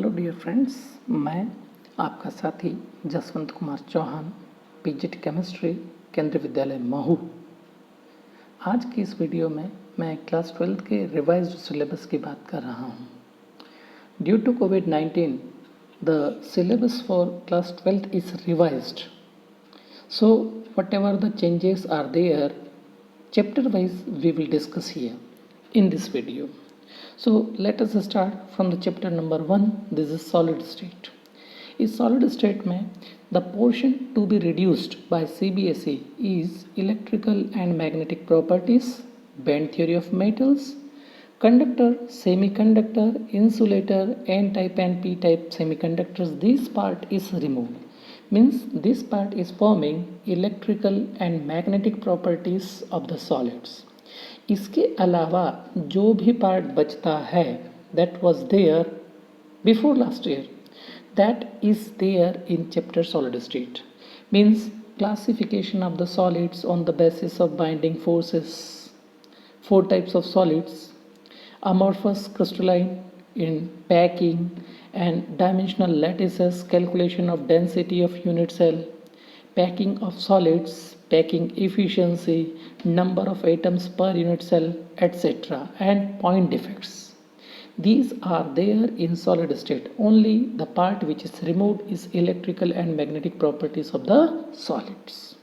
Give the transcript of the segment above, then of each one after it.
Hello dear friends, मैं आपका साथी जसवंत कुमार चौहान, पीजीटी केमिस्ट्री, केंद्रीय विद्यालय महू। आज की इस वीडियो में मैं क्लास 12 के रिवाइज्ड सिलेबस की बात कर रहा हूँ। ड्यू टू कोविड-19, the syllabus for class 12 is revised. So whatever the changes are there, chapter wise we will discuss here in this video. So let us start from the chapter number 1. This is solid state. इस solid state में the portion to be reduced by CBSE is electrical and magnetic properties, band theory of metals, conductor, semiconductor, insulator, N-type and P-type semiconductors. This part is removed. Means this part is forming electrical and magnetic properties of the solids. इसके अलावा जो भी part बचता है that was there before last year, that is there in chapter solid state. Means classification of the solids on the basis of binding forces. 4 types of solids: amorphous crystalline in packing and dimensional lattices, calculation of density of unit cell, packing of solids, packing efficiency, number of atoms per unit cell, etc., and point defects. These are there in solid state. Only the part which is removed is electrical and magnetic properties of the solids.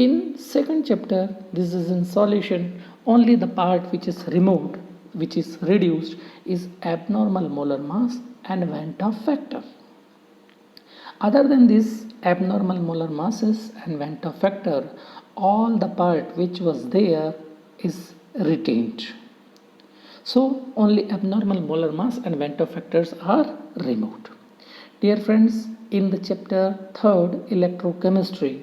In second chapter, this is in solution. Only the part which is removed, which is reduced, is abnormal molar mass and Van 't Hoff factor. Other than this abnormal molar masses and Van 't Hoff factor, all the part which was there is retained. So only abnormal molar mass and Van 't Hoff factors are removed. Dear friends, in the chapter 3rd, electrochemistry,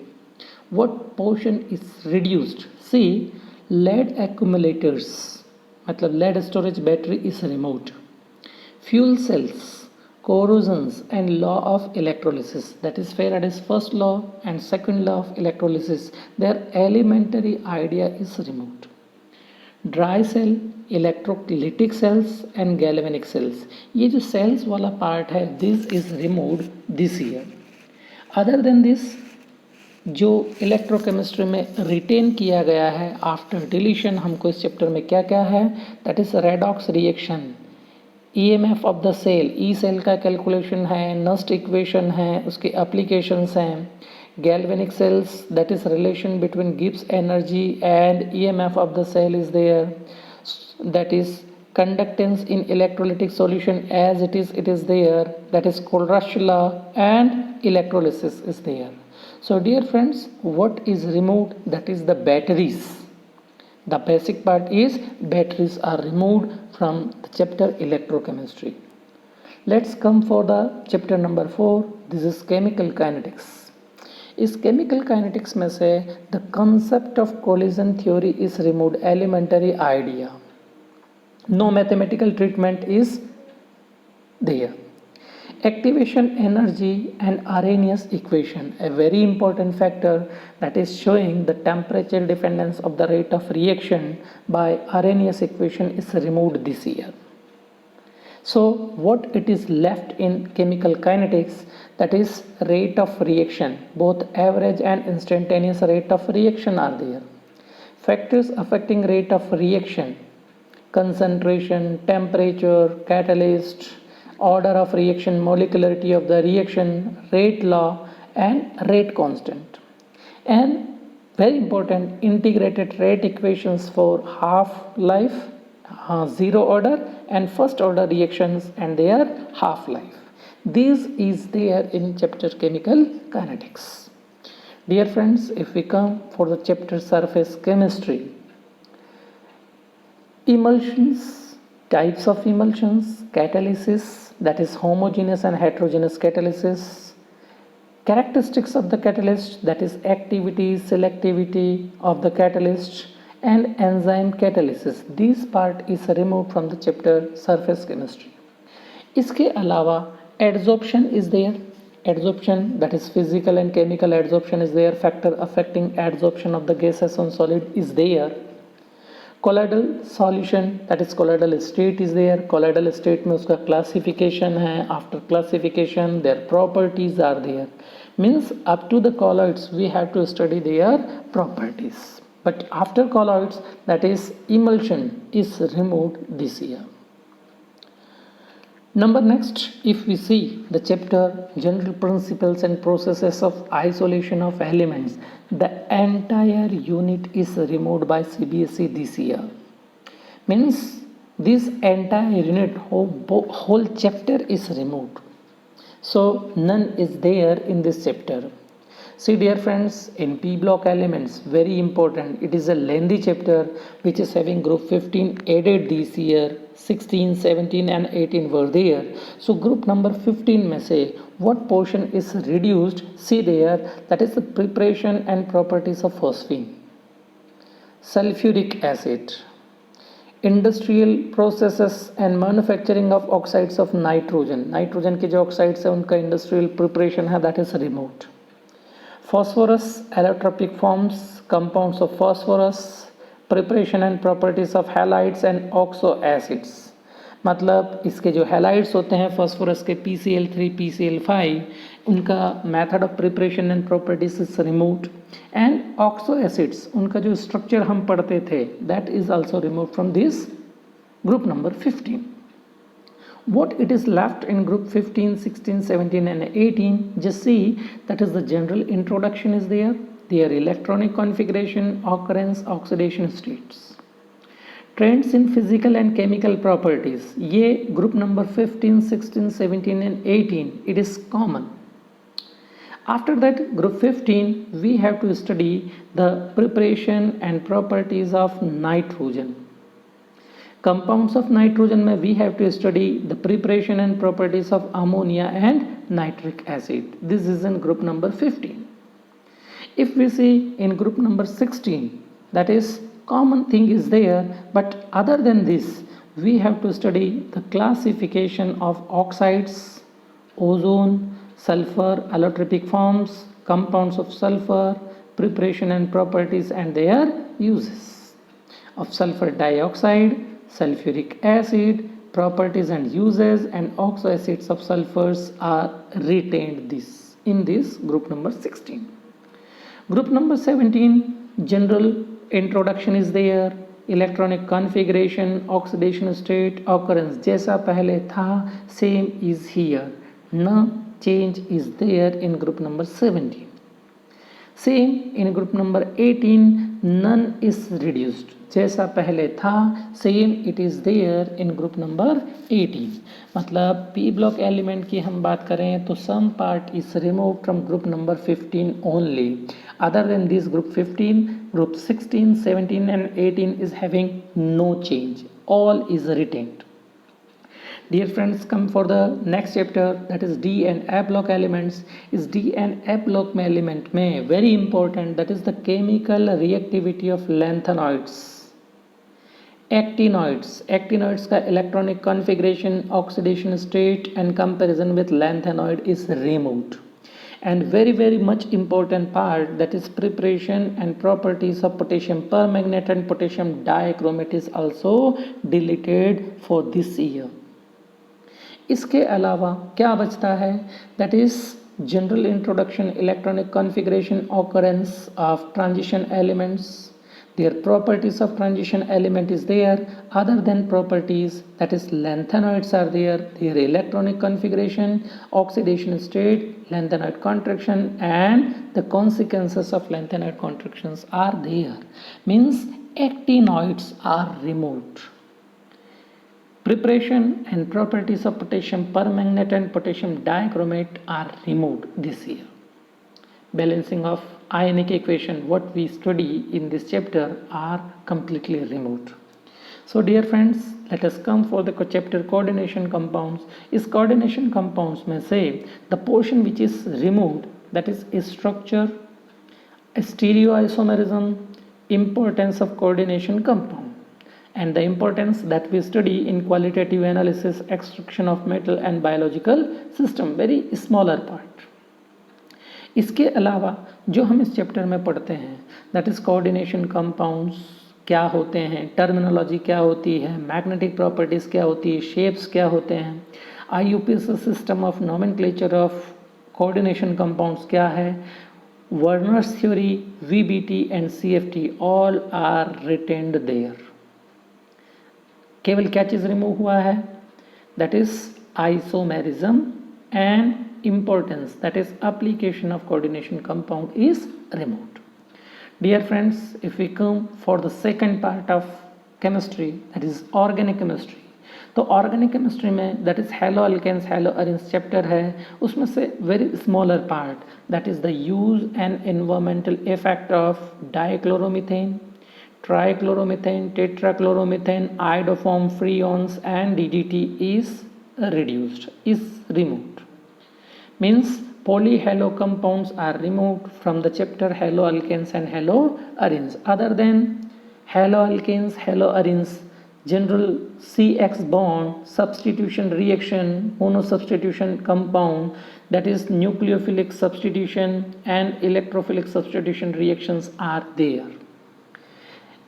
what portion is reduced? See, lead accumulators, मतलब lead storage battery is removed. Fuel cells, corrosions and law of electrolysis, that is Faraday's first law and second law of electrolysis, their elementary idea is removed. Dry cell, electrolytic cells and galvanic cells, ये जो cells वाला part है, this is removed this year. Other than this, जो electrochemistry में retain किया गया है after deletion, हमको इस चैप्टर में क्या क्या है, that is redox reaction, EMF of the cell, E cell का कैलकुलेशन है, नस्ट इक्वेशन है, उसके एप्लीकेशंस हैं, galvanic cells, that is relation between Gibbs energy and EMF of the cell is there, that is conductance in electrolytic solution as it is there, that is Kohlrausch law, and electrolysis is there. So dear friends, what is removed? That is the batteries. The basic part is batteries are removed from the chapter electrochemistry. Let's come for the chapter number 4. This is chemical kinetics. इस chemical kinetics में से the concept of collision theory is removed, elementary idea. No mathematical treatment is there. Activation energy and Arrhenius equation, a very important factor that is showing the temperature dependence of the rate of reaction by Arrhenius equation is removed this year. So what it is left in chemical kinetics, that is rate of reaction, both average and instantaneous rate of reaction are there. Factors affecting rate of reaction: concentration, temperature, catalyst, order of reaction, molecularity of the reaction, rate law and rate constant. And very important, integrated rate equations for half-life, zero order and first order reactions and their half-life. This is there in chapter chemical kinetics. Dear friends, if we come for the chapter surface chemistry, emulsions, types of emulsions, catalysis, that is homogeneous and heterogeneous catalysis, characteristics of the catalyst, that is activity, selectivity of the catalyst, and enzyme catalysis. This part is removed from the chapter surface chemistry. इसके अलावा adsorption is there. Adsorption, that is physical and chemical adsorption is there. Factor affecting adsorption of the gases on solid is there. Colloidal solution that is colloidal state is there. Colloidal state में उसका classification है. After classification their properties are there. Means up to the colloids we have to study their properties, but after colloids that is emulsion is removed this year. Number next, if we see the chapter general principles and processes of isolation of elements, the entire unit is removed by CBSE this year. Means this entire unit, whole chapter is removed. So none is there in this chapter. See dear friends, in P block elements, very important, it is a lengthy chapter which is having group 15 added this year. 16, 17 and 18 were there. So group number 15 में से what portion is reduced? See there, that is the preparation and properties of phosphine, sulfuric acid, industrial processes and manufacturing of oxides of nitrogen. Nitrogen के जो oxides है उनका industrial preparation है, that is removed. Phosphorus allotropic forms, compounds of phosphorus, preparation and properties of halides and oxo acids. मतलब इसके जो halides होते हैं फॉस्फोरस के PCl3, PCl5, उनका method of preparation and properties is removed. And oxo acids, उनका जो structure हम पढ़ते थे that is also removed from this group number 15. What it is left in group 15, 16, 17 and 18, just see that is the general introduction is there, their electronic configuration, occurrence, oxidation states, trends in physical and chemical properties. ये group number 15, 16, 17 and 18 it is common. After that group 15 we have to study the preparation and properties of nitrogen. Compounds of nitrogen में we have to study the preparation and properties of ammonia and nitric acid. This is in group number 15. If we see in group number 16, that is common thing is there, but other than this we have to study the classification of oxides, ozone, sulfur, allotropic forms, compounds of sulfur, preparation and properties and their uses of sulfur dioxide, sulfuric acid, properties and uses, and oxo acids of sulfurs are retained in this group number 16. Group number 17, general introduction is there, electronic configuration, oxidation state, occurrence जैसा पहले था same is here, no change is there in group number 17. Same in group number 18, none is reduced, जैसा पहले था same it is there in group number 18. मतलब P block element की हम बात करें तो some part is remove from group number 15 only. Other than this group 15, group 16, 17 and 18 is having no change, all is retained. Dear friends, come for the next chapter, that is D and F block elements. Is D and F block में element में very important, that is the chemical reactivity of lanthanoids, actinoids. Actinoids का electronic configuration, oxidation state and comparison with lanthanoid is removed. And very much important part, that is preparation and properties of potassium permanganate and potassium dichromate is also deleted for this year. इसके अलावा क्या बचता है, that is general introduction, electronic configuration, occurrence of transition elements, their properties of transition element is there. Other than properties, that is lanthanoids are there, their electronic configuration, oxidation state, lanthanoid contraction and the consequences of lanthanoid contractions are there. Means actinoids are removed. Preparation and properties of potassium permanganate and potassium dichromate are removed this year. Balancing of ionic equation, what we study in this chapter, are completely removed. So dear friends, let us come for the chapter coordination compounds. Is coordination compounds में से the portion which is removed, that is structure, stereoisomerism, importance of coordination compound, and the importance that we study in qualitative analysis, extraction of metal and biological system, very smaller part. इसके अलावा जो हम इस chapter में पढ़ते हैं, that is coordination compounds क्या होते हैं, टर्मिनोलॉजी क्या होती है, मैग्नेटिक प्रॉपर्टीज़ क्या होती है, शेप्स क्या होते हैं, IUPAC system of nomenclature of coordination compounds क्या है, Werner's theory, VBT and CFT all are retained there. केवल क्या चीज़ रिमूव हुआ है, that is isomerism and importance, that is application of coordination compound is removed. Dear friends, if we come for the second part of chemistry, that is organic chemistry, तो organic chemistry में that is haloalkanes haloarenes chapter है, उसमें से very smaller part that is the use and environmental effect of dichloromethane, trichloromethane, tetrachloromethane, iodoform freons and DDT is reduced, is removed. Means polyhalo compounds are removed from the chapter haloalkanes and haloarenes. Other than haloalkanes, haloarenes, general CX bond substitution reaction, monosubstitution compound, that is nucleophilic substitution and electrophilic substitution reactions are there.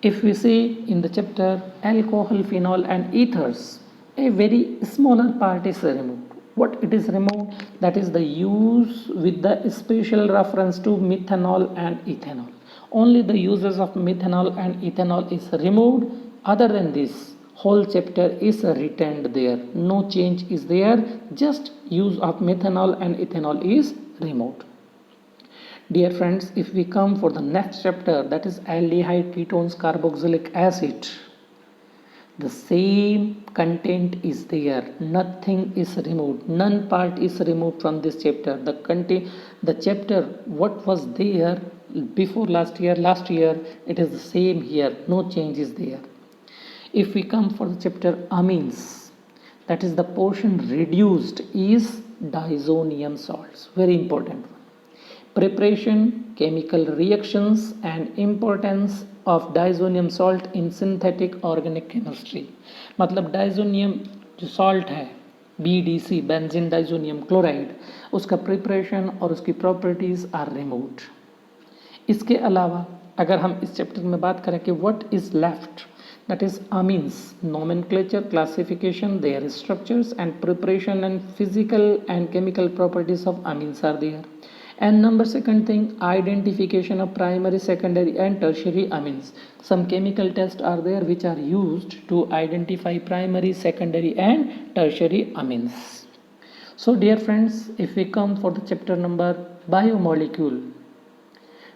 If we see in the chapter alcohol, phenol and ethers, a very smaller part is removed. What it is removed, that is the use with the special reference to methanol and ethanol. Only the uses of methanol and ethanol is removed. Other than this, whole chapter is retained there. No change is there, just use of methanol and ethanol is removed. Dear friends, if we come for the next chapter, that is aldehyde ketones carboxylic acid, the same content is there, nothing is removed, none part is removed from this chapter. The chapter what was there before last year, it is the same here, no change is there. If we come for the chapter amines, that is the portion reduced is diazonium salts, very important one. Preparation, chemical reactions and importance of diazonium salt in synthetic organic chemistry. मतलब diazonium जो salt है BDC, benzene diazonium chloride, उसका preparation और उसकी properties are removed. इसके अलावा अगर हम इस चैप्टर में बात करें कि what is left, that is amines, nomenclature, classification, their structures and preparation and physical and chemical properties of amines are there. And number second thing, identification of primary, secondary and tertiary amines. Some chemical tests are there which are used to identify primary, secondary and tertiary amines. So dear friends, if we come for the chapter number biomolecule,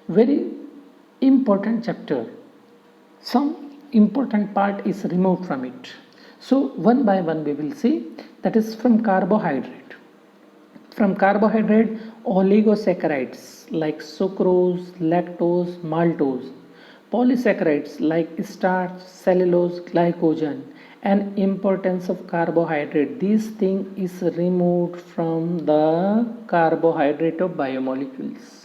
very important chapter, some important part is removed from it. So one by one we will see, that is from carbohydrate. From carbohydrate, oligosaccharides like sucrose, lactose, maltose, polysaccharides like starch, cellulose, glycogen, and importance of carbohydrate. This thing is removed from the carbohydrate of biomolecules.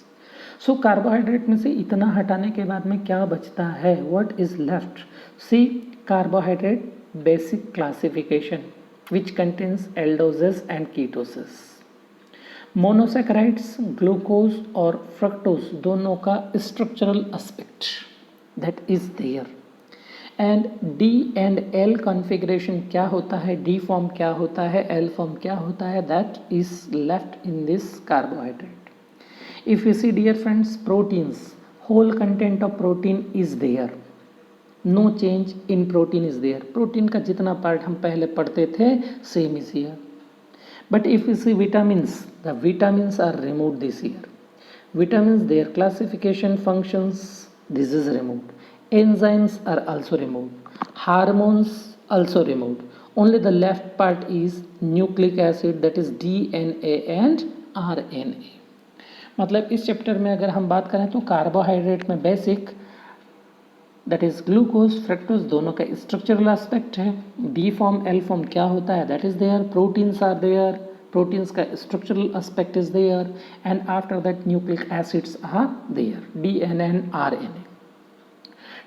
So carbohydrate में से इतना हटाने के बाद में क्या बचता है, what is left? See, carbohydrate basic classification which contains aldoses and ketoses. Monosaccharides, glucose और फ्रक्टोज दोनों का structural aspect that is there. And D and L configuration क्या होता है, D फॉर्म क्या होता है, L फॉर्म क्या होता है, that is left in this carbohydrate. If you see dear friends, proteins, whole content of protein is there, no change in protein is there. Protein का जितना पार्ट हम पहले पढ़ते थे same is here. But if we see vitamins, the vitamins are removed this year. Vitamins, their classification functions, this is removed. Enzymes are also removed. Hormones also removed. Only the left part is nucleic acid, that is DNA and RNA. मतलब इस chapter में अगर हम बात करें तो carbohydrate में basic that is glucose, fructose दोनों का स्ट्रक्चरल एस्पेक्ट है. D फॉर्म, L फॉर्म क्या होता है, that is there. Proteins are there, proteins का structural aspect is there. And after that nucleic acids are there, DNA and RNA.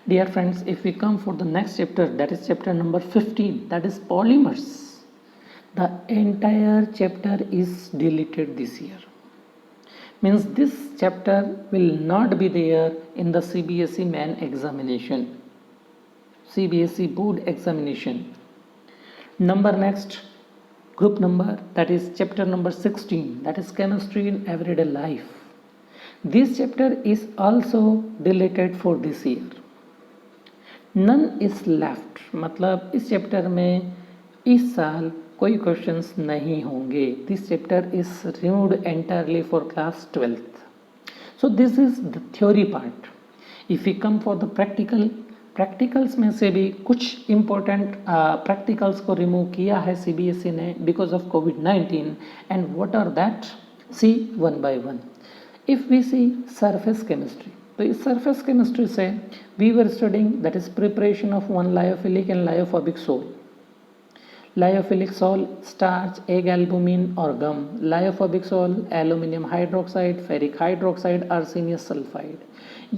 Dear friends, if we come for the next chapter, that is chapter number 15, that is polymers. The entire chapter is deleted this year. Means this chapter will not be there in the CBSE main examination. CBSE board examination. Number next, group number, that is chapter number 16, that is chemistry in everyday life. This chapter is also deleted for this year. None is left, मतलब इस chapter में इस साल कोई questions नहीं होंगे. This chapter is removed entirely for class 12th. So this is the theory part. If you come for the practicals में से भी कुछ इंपॉर्टेंट प्रैक्टिकल्स को रिमूव किया है CBSE ने because of COVID-19. And what are that, see one by one. If we see surface chemistry, तो इस सरफेस केमिस्ट्री से we were studying that is preparation of one lyophilic and lyophobic sol. Lyophilic salt, starch, egg albumin or gum. Lyophobic salt, aluminium hydroxide, ferric hydroxide, arsenious sulfide.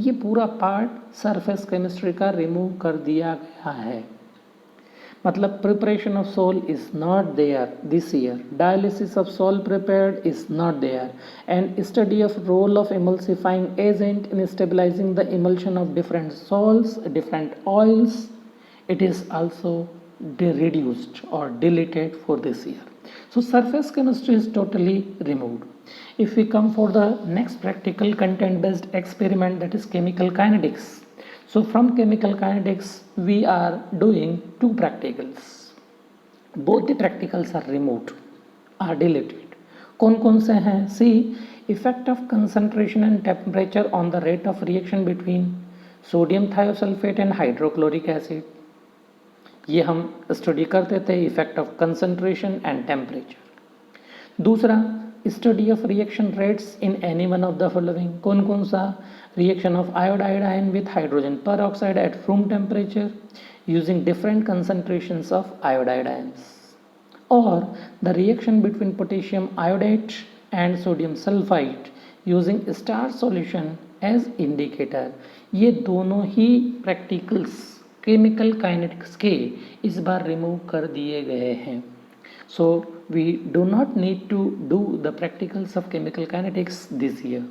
ये पूरा part surface chemistry का remove कर दिया गया है. मतलब preparation of sol is not there this year. Dialysis of sol prepared is not there. And study of role of emulsifying agent in stabilizing the emulsion of different salts, different oils, it is also reduced or deleted for this year. So surface chemistry is totally removed. If we come for the next practical content based experiment, that is chemical kinetics. So from chemical kinetics we are doing two practicals. Both the practicals are removed, are deleted. कौन से हैं? See, effect of concentration and temperature on the rate of reaction between sodium thiosulfate and hydrochloric acid. ये हम study करते थे, effect of concentration and temperature. दूसरा, study of reaction rates in any one of the following. कौन सा? Reaction of iodide ion with hydrogen peroxide at room temperature using different concentrations of iodide ions, और the reaction between potassium iodate and sodium sulphide using starch solution as indicator. ये दोनों ही practicals chemical kinetics के इस बार remove कर दिए गए हैं. So we do not need to do the practicals of chemical kinetics this year.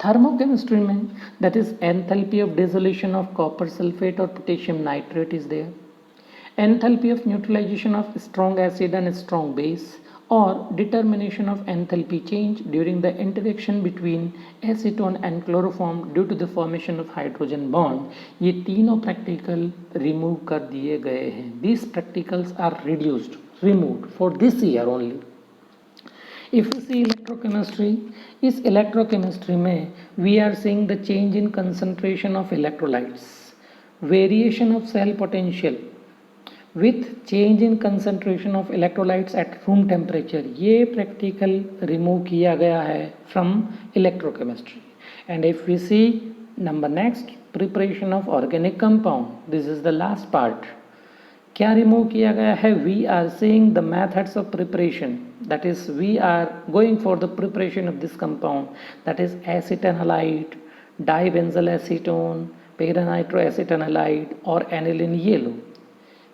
Thermochemistry में that is enthalpy of dissolution of copper sulphate और potassium nitrate is there. Enthalpy of neutralisation of strong acid and strong base, or determination of enthalpy change during the interaction between acetone and chloroform due to the formation of hydrogen bond. ये तीनों practical remove कर दिए गए हैं. These practicals are removed for this year only. If we see electrochemistry, इस electrochemistry में we are seeing the change in concentration of electrolytes, variation of cell potential with change in concentration of electrolytes at room temperature. ये practical remove किया गया है from electrochemistry. And if we see number next, preparation of organic compound, this is the last part. क्या remove किया गया है? We are seeing the methods of preparation, that is we are going for the preparation of this compound, that is acetanilide, dibenzyl acetone, para-nitroacetanilide or aniline yellow.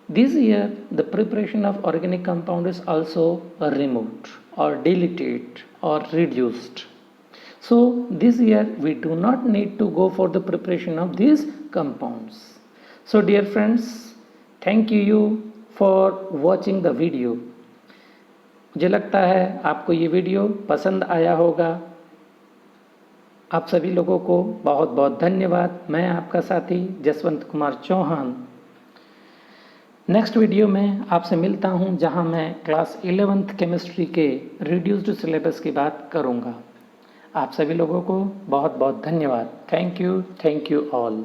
This year the preparation of organic compound is also removed or deleted or reduced. So this year we do not need to go for the preparation of these compounds. So dear friends, thank you for watching the video. मुझे लगता है आपको ये video पसंद आया होगा. आप सभी लोगों को बहुत बहुत धन्यवाद. मैं आपका साथी जसवंत कुमार चौहान. नेक्स्ट वीडियो में आपसे मिलता हूं, जहां मैं क्लास 11th केमिस्ट्री के रिड्यूस्ड सिलेबस की बात करूंगा. आप सभी लोगों को बहुत बहुत धन्यवाद. Thank you all.